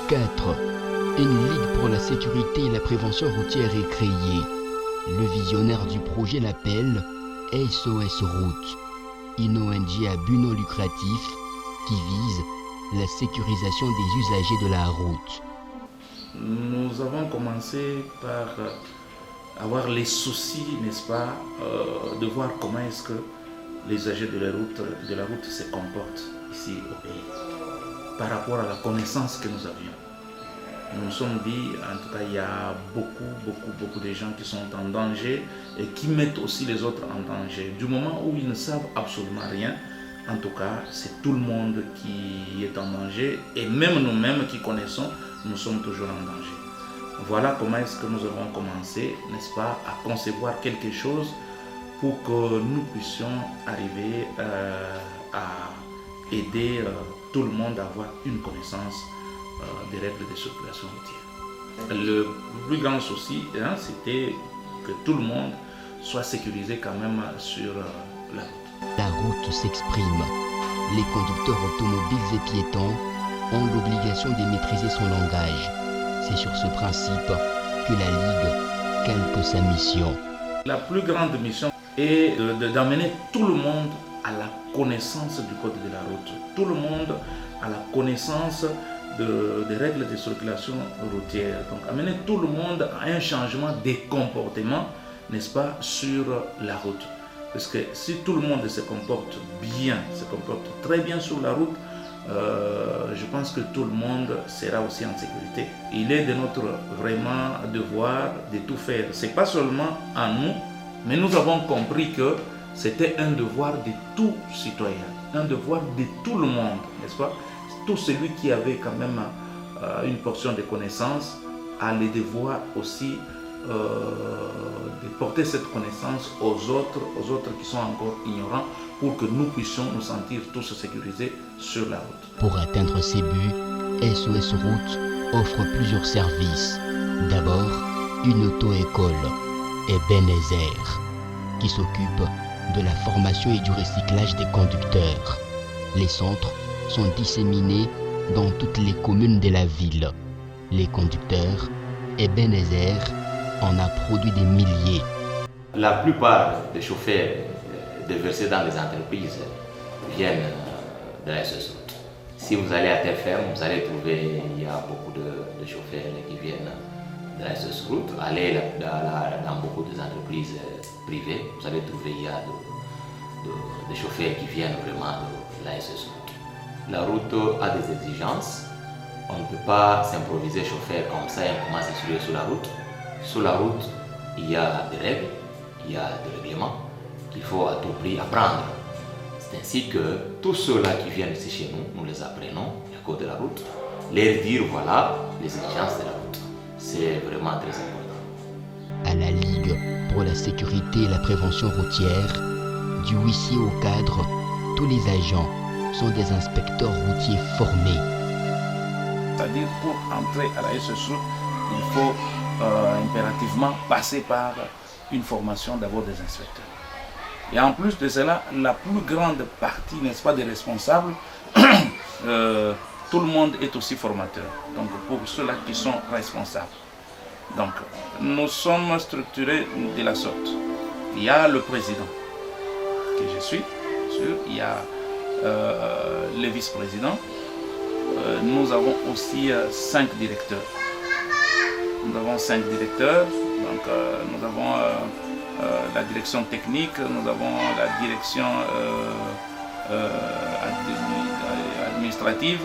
4. Une ligue pour la sécurité et la prévention routière est créée. Le visionnaire du projet l'appelle SOS Route, une ONG à but non lucratif qui vise la sécurisation des usagers de la route. Nous avons commencé par avoir les soucis, n'est-ce pas, de voir comment est-ce que les usagers de la route se comportent ici au pays par rapport à la connaissance que nous avions. Nous nous sommes dit, en tout cas, il y a beaucoup de gens qui sont en danger et qui mettent aussi les autres en danger. Du moment où ils ne savent absolument rien, en tout cas, c'est tout le monde qui est en danger et même nous-mêmes qui connaissons, nous sommes toujours en danger. Voilà comment est-ce que nous avons commencé, n'est-ce pas, à concevoir quelque chose pour que nous puissions arriver à aider tout le monde à avoir une connaissance des règles de circulation routière. Le plus grand souci, c'était que tout le monde soit sécurisé quand même sur la route. La route s'exprime. Les conducteurs automobiles et piétons ont l'obligation de maîtriser son langage. C'est sur ce principe que la Ligue calque sa mission. La plus grande mission est d'amener tout le monde à la connaissance du code de la route. Tout le monde à la connaissance des règles de circulation routière. Donc amener tout le monde à un changement des comportements, n'est-ce pas, sur la route. Parce que si tout le monde se comporte bien, se comporte très bien sur la route, je pense que tout le monde sera aussi en sécurité. Il est de notre vraiment devoir de tout faire. Ce n'est pas seulement à nous, mais nous avons compris que c'était un devoir de tout citoyen, un devoir de tout le monde, n'est-ce pas? Tout celui qui avait quand même une portion de connaissances a le devoir aussi de porter cette connaissance aux autres qui sont encore ignorants, pour que nous puissions nous sentir tous sécurisés sur la route. Pour atteindre ces buts, SOS Route offre plusieurs services. D'abord, une auto-école, Ebenezer, qui s'occupe de la formation et du recyclage des conducteurs. Les centres sont disséminés dans toutes les communes de la ville. Les conducteurs, Ebenezer en a produit des milliers. La plupart des chauffeurs déversés dans les entreprises viennent de la SOS Route. Si vous allez à Terre-Ferme, vous allez trouver, il y a beaucoup de chauffeurs qui viennent de la SOS Route. Allez dans beaucoup d'entreprises privées, vous allez trouver, il y a des chauffeurs qui viennent vraiment de la SOS Route. La route a des exigences. On ne peut pas s'improviser chauffeur comme ça et on commence à circuler sur la route. Sur la route, il y a des règles, il y a des règlements qu'il faut à tout prix apprendre. C'est ainsi que tous ceux-là qui viennent ici chez nous, nous les apprenons, le code de la route, leur dire voilà les exigences de la route. C'est vraiment très important. À la Ligue pour la sécurité et la prévention routière, du huissier au cadre, tous les agents sont des inspecteurs routiers formés. C'est-à-dire pour entrer à la SOS Route, il faut impérativement passer par une formation d'abord des inspecteurs. Et en plus de cela, la plus grande partie, n'est-ce pas, des responsables, tout le monde est aussi formateur. Donc pour ceux-là qui sont responsables. Donc nous sommes structurés de la sorte. Il y a le président, que je suis, bien sûr. Il y a le vice-président. Nous avons aussi 5 directeurs. Nous avons 5 directeurs, donc nous avons la direction technique, nous avons la direction administrative,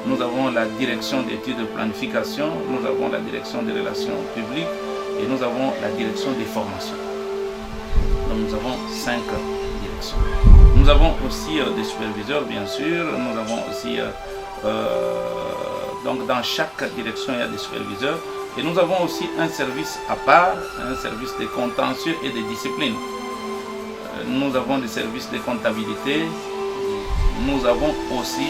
nous avons la direction d'études de planification, nous avons la direction des relations publiques et nous avons la direction des formations. Donc nous avons 5 directions. Nous avons aussi des superviseurs, bien sûr, nous avons aussi, donc dans chaque direction il y a des superviseurs. Et nous avons aussi un service à part, un service de contentieux et de discipline. Nous avons des services de comptabilité, nous avons aussi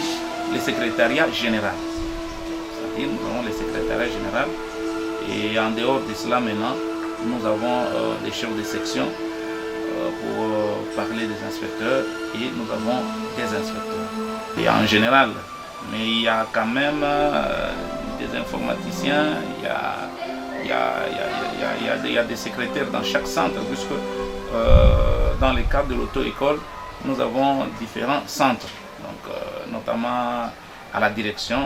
le secrétariat général. C'est-à-dire nous avons le secrétariat général et en dehors de cela maintenant, nous avons des chefs de section pour parler des inspecteurs et nous avons des inspecteurs. Et en général, mais il y a quand même des informaticiens, il y a des secrétaires dans chaque centre, puisque dans le cadre de l'auto-école, nous avons différents centres, donc, notamment à la direction,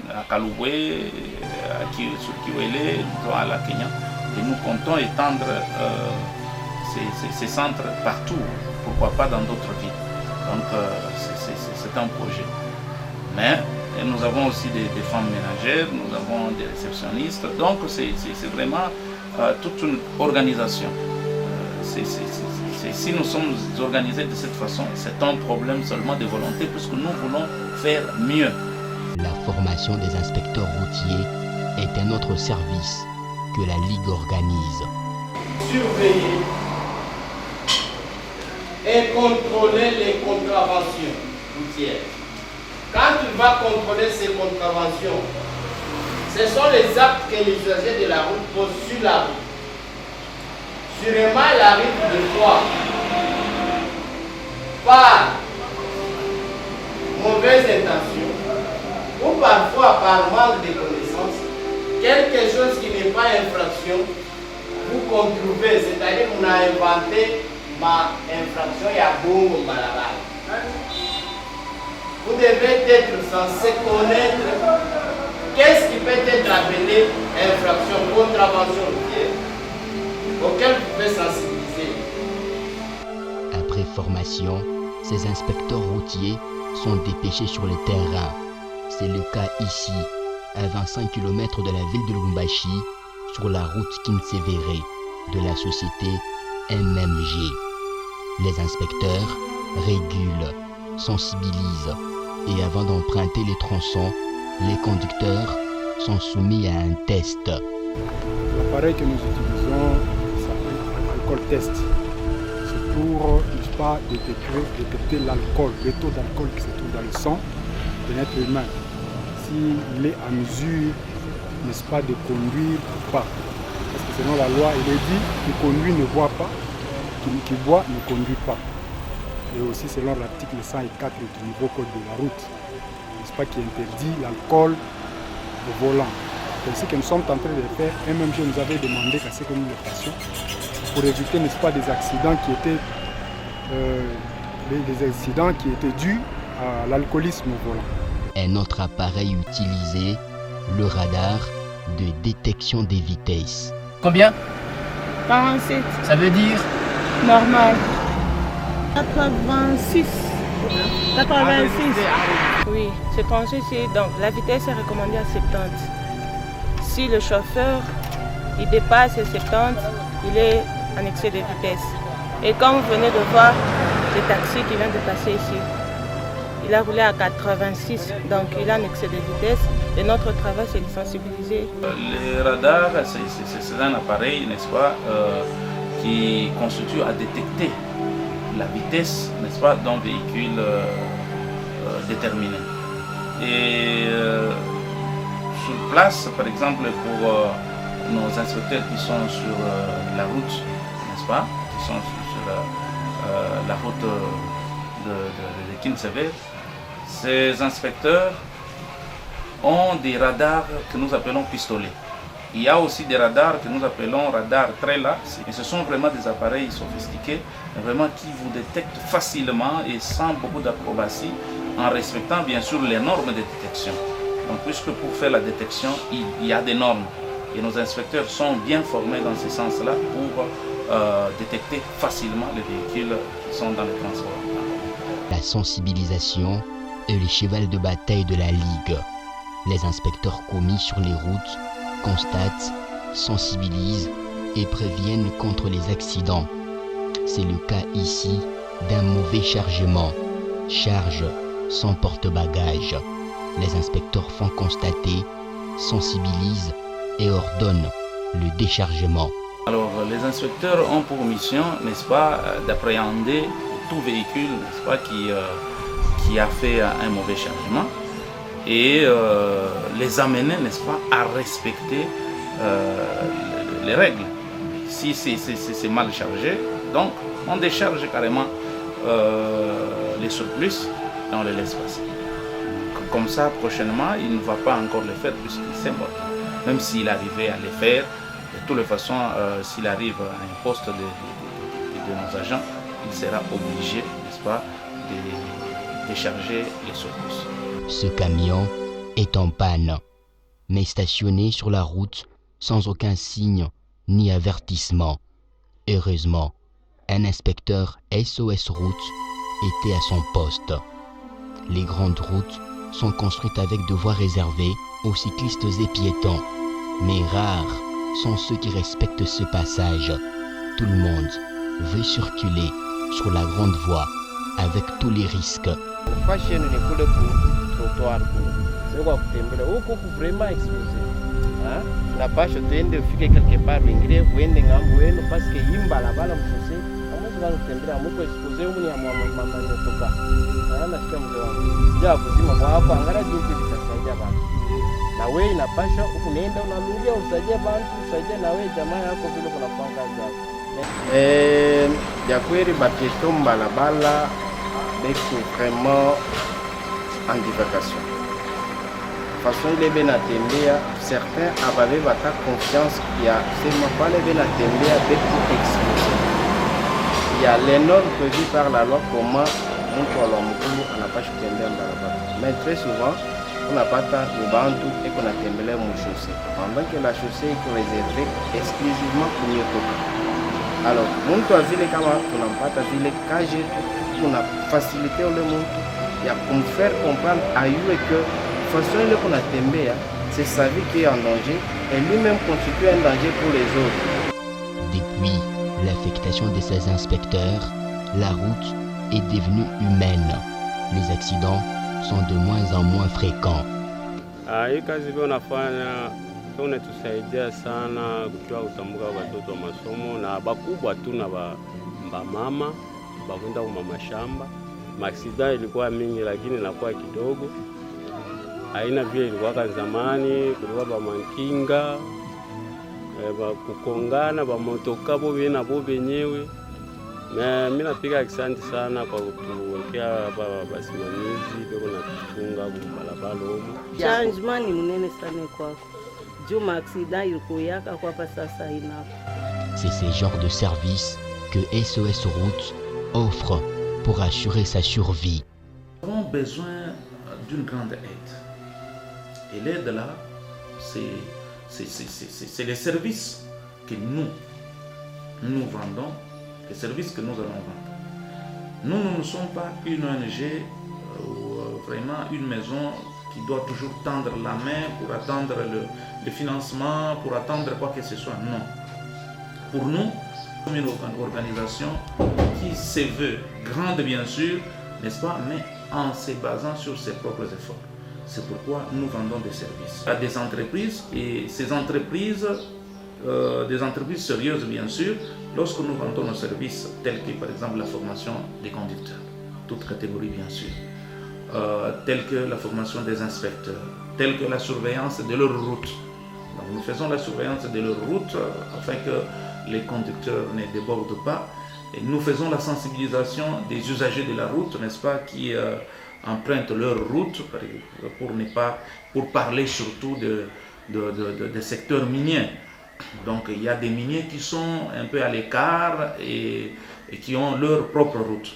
à Kaloué, sur Kiwele, à la Kenya. Et nous comptons étendre ces centres partout, pourquoi pas dans d'autres villes. Donc c'est un projet. Mais nous avons aussi des femmes ménagères, nous avons des réceptionnistes, donc c'est vraiment toute une organisation. Si nous sommes organisés de cette façon, c'est un problème seulement de volonté, puisque nous voulons faire mieux. La formation des inspecteurs routiers est un autre service que la Ligue organise. Surveiller et contrôler les contraventions routières. Quand tu vas contrôler ces contraventions, ce sont les actes que les usagers de la route posent sur la route. Sûrement, il arrive des fois, par mauvaise intention, ou parfois par manque de connaissances, quelque chose qui n'est pas infraction, vous controuvez, c'est-à-dire qu'on a inventé ma infraction, il y a beaucoup de malades. Vous devez être censé connaître qu'est-ce qui peut être appelé infraction, contravention routière, auquel vous pouvez sensibiliser. Après formation, ces inspecteurs routiers sont dépêchés sur le terrain. C'est le cas ici, à 25 km de la ville de Lubumbashi, sur la route Kinsevere de la société MMG. Les inspecteurs régulent, sensibilisent et avant d'emprunter les tronçons, les conducteurs sont soumis à un test. L'appareil que nous utilisons s'appelle alcool test. C'est pour, n'est-ce pas, détecter l'alcool, le taux d'alcool qui se trouve dans le sang de l'être humain. S'il est à mesure, n'est-ce pas, de conduire ou pas. Parce que selon la loi, il est dit qui conduit ne boit pas, qui boit ne conduit pas. Et aussi selon l'article 104 du nouveau code de la route, n'est-ce pas, qui interdit l'alcool au volant. C'est ce que nous sommes en train de faire. MMG nous avait demandé qu'à ce que nous le fassions pour éviter, n'est-ce pas, des accidents qui étaient dus à l'alcoolisme au volant. Un autre appareil utilisé, le radar de détection des vitesses. Combien? 47. Ça veut dire? Normal. 86. 86. Oui, c'est tranché ici. Donc la vitesse est recommandée à 70. Si le chauffeur il dépasse les 70, il est en excès de vitesse. Et comme vous venez de voir le taxi qui vient de passer ici, il a roulé à 86, donc il a un excès de vitesse. Et notre travail, c'est de sensibiliser. Les radars, c'est un appareil, n'est-ce pas, qui constitue à détecter la vitesse, n'est-ce pas, d'un véhicule déterminé. Et sur place, par exemple, pour nos inspecteurs qui sont sur la route, n'est-ce pas, qui sont sur la route de Kinsevere, ces inspecteurs ont des radars que nous appelons pistolets. Il y a aussi des radars que nous appelons radars Trela. Et ce sont vraiment des appareils sophistiqués, vraiment qui vous détectent facilement et sans beaucoup d'acrobatie, en respectant bien sûr les normes de détection. Donc, puisque pour faire la détection, il y a des normes. Et nos inspecteurs sont bien formés dans ce sens-là pour détecter facilement les véhicules qui sont dans les transports. La sensibilisation est le cheval de bataille de la Ligue. Les inspecteurs commis sur les routes constatent, sensibilisent et préviennent contre les accidents. C'est le cas ici d'un mauvais chargement. Charge sans porte-bagages. Les inspecteurs font constater, sensibilisent et ordonnent le déchargement. Alors, les inspecteurs ont pour mission, n'est-ce pas, d'appréhender tout véhicule, n'est-ce pas, qui a fait un mauvais chargement et les amener, n'est-ce pas, à respecter les règles. Si c'est mal chargé, donc on décharge carrément les surplus et on les laisse passer. comme ça, prochainement, il ne va pas encore le faire puisqu'il s'est mort. Même s'il arrivait à le faire, de toutes les façons, s'il arrive à un poste de nos agents, il sera obligé, n'est-ce pas, de décharger les secousses. Ce camion est en panne, mais stationné sur la route sans aucun signe ni avertissement. Heureusement, un inspecteur SOS Route était à son poste. Les grandes routes sont construites avec de voies réservées aux cyclistes et piétons, mais rares sont ceux qui respectent ce passage. Tout le monde veut circuler sur la grande voie avec tous les risques. Napasha tuende ufike quelque part wengine uende ngambo wenu parce que imbalabala mshose ambazo wanatembea mko expose huko ni mama nyotoka na sikia mzee wangu ya kuzima kwa hapo angalia jinsi vitasaidia watu na wewe inapasha huko nenda unarudia usaidie watu usaidie na wewe jamaa yako vile kuna panga zako ya kweli bapieto mbalabala beko vraiment en divagation façon ile benatembea certains avaient bata confiance ya sema pale benatembea beko exposé. Il y a les normes prévues par la loi comment mtu alomkulu anapaswa kutembea barabara. Mais très souvent unapata ubantu eko natembelea mu chaussée pendant que la chaussée est réservée exclusivement pour miotoka. Alors mtu avile kama tunampata vile kaje tuna faciliter ule mtu ya kumfaire comprendre ayue que façon ile kuna tembea, c'est sa vie qui est en danger et lui-même constitue un danger pour les autres. Depuis l'affectation de ces inspecteurs, la route est devenue humaine. Les accidents sont de moins en moins fréquents. Hii kazi vile unafanya unatusaidia sana kutoa utambuka watoto wa masomo na bakubwa tu na mama bakwenda kwa mashamba. Maksida ilikuwa mingi lakini inakuwa kidogo. Haina vile ilikuwa zamani, kulikuwa ba mankinga, ba kukongana, ba motoka bo bina bo benyewe. Na mimi napiga asante sana kwa kutuwekea basimamizi beko na kufunga barabara huko. Changement ni mnene sana kwako. Juma accident ilikuwa yaka kwa sasa inapo. C'est ce genre de service que SOS Route offre pour assurer sa survie. Nous avons besoin d'une grande aide. Et l'aide là, c'est les services que nous vendons, les services que nous allons vendre. Nous ne sommes pas une ONG ou vraiment une maison qui doit toujours tendre la main pour attendre le financement, pour attendre quoi que ce soit. Non. Pour nous, comme une organisation qui se veut grande bien sûr, n'est-ce pas, mais en se basant sur ses propres efforts. C'est pourquoi nous vendons des services à des entreprises et ces entreprises, des entreprises sérieuses bien sûr, lorsque nous vendons nos services tels que par exemple la formation des conducteurs, toutes catégories bien sûr, tels que la formation des inspecteurs, tels que la surveillance de leur route. Donc, nous faisons la surveillance de leur route afin que les conducteurs ne débordent pas. Et nous faisons la sensibilisation des usagers de la route, n'est-ce pas, qui empruntent leur route pour parler surtout des secteurs miniers. Donc il y a des miniers qui sont un peu à l'écart et qui ont leur propre route.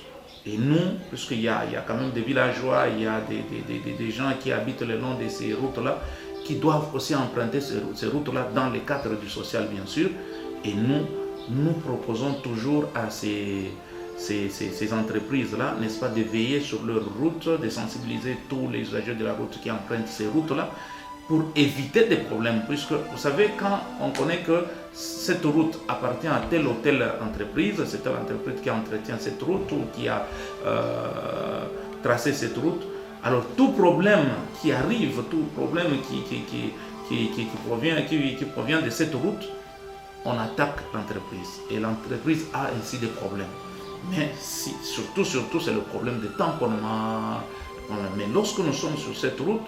Et nous, puisqu'il y a quand même des villageois, il y a des gens qui habitent le long de ces routes-là, qui doivent aussi emprunter ces routes-là dans le cadre du social bien sûr. Et nous proposons toujours à ces entreprises-là, n'est-ce pas, de veiller sur leur route, de sensibiliser tous les usagers de la route qui empruntent ces routes-là pour éviter des problèmes. Puisque vous savez, quand on connaît que cette route appartient à telle ou telle entreprise, c'est telle entreprise qui entretient cette route ou qui a tracé cette route, alors tout problème qui arrive, tout problème qui provient de cette route, on attaque l'entreprise et l'entreprise a ainsi des problèmes. Mais surtout c'est le problème de tamponnement. Mais lorsque nous sommes sur cette route,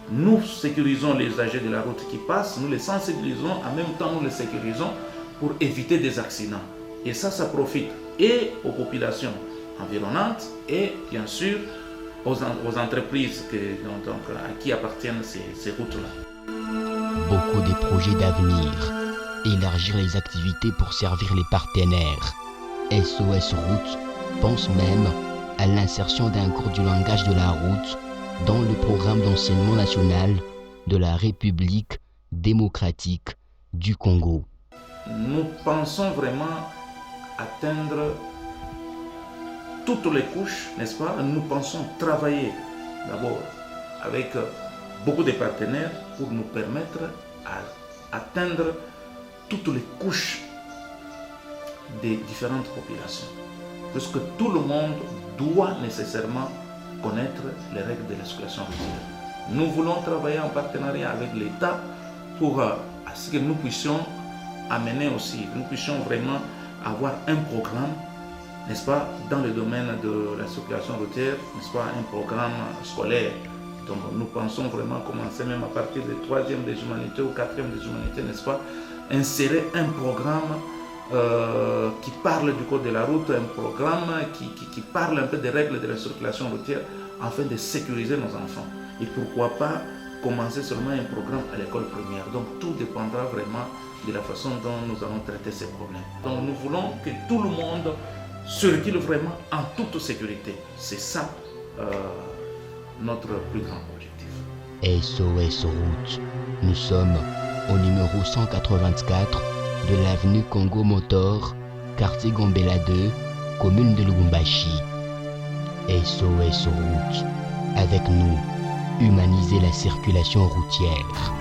nous sécurisons les usagers de la route qui passent, nous les sensibilisons, en même temps nous les sécurisons pour éviter des accidents. Et ça profite et aux populations environnantes et bien sûr aux entreprises à qui appartiennent ces routes-là. Beaucoup de projets d'avenir. Élargir les activités pour servir les partenaires. SOS Route pense même à l'insertion d'un cours du langage de la route dans le programme d'enseignement national de la République démocratique du Congo. Nous pensons vraiment atteindre toutes les couches, n'est-ce pas? Nous pensons travailler d'abord avec beaucoup de partenaires pour nous permettre d'atteindre toutes les couches des différentes populations. Parce que tout le monde doit nécessairement connaître les règles de la circulation routière. Nous voulons travailler en partenariat avec l'État pour ce que nous puissions amener aussi, nous puissions vraiment avoir un programme, n'est-ce pas, dans le domaine de la circulation routière, n'est-ce pas, un programme scolaire. Donc nous pensons vraiment commencer même à partir du 3e des humanités ou 4e des humanités, n'est-ce pas, insérer un programme qui parle du code de la route, un programme qui parle un peu des règles de la circulation routière afin de sécuriser nos enfants. Et pourquoi pas commencer seulement un programme à l'école primaire. Donc tout dépendra vraiment de la façon dont nous allons traiter ces problèmes. Donc nous voulons que tout le monde circule vraiment en toute sécurité. C'est ça notre plus grand objectif. SOS Route. Nous sommes au numéro 184 de l'avenue Congo Motor, quartier Gombela 2, commune de Lubumbashi. SOS Route. Avec nous, humaniser la circulation routière.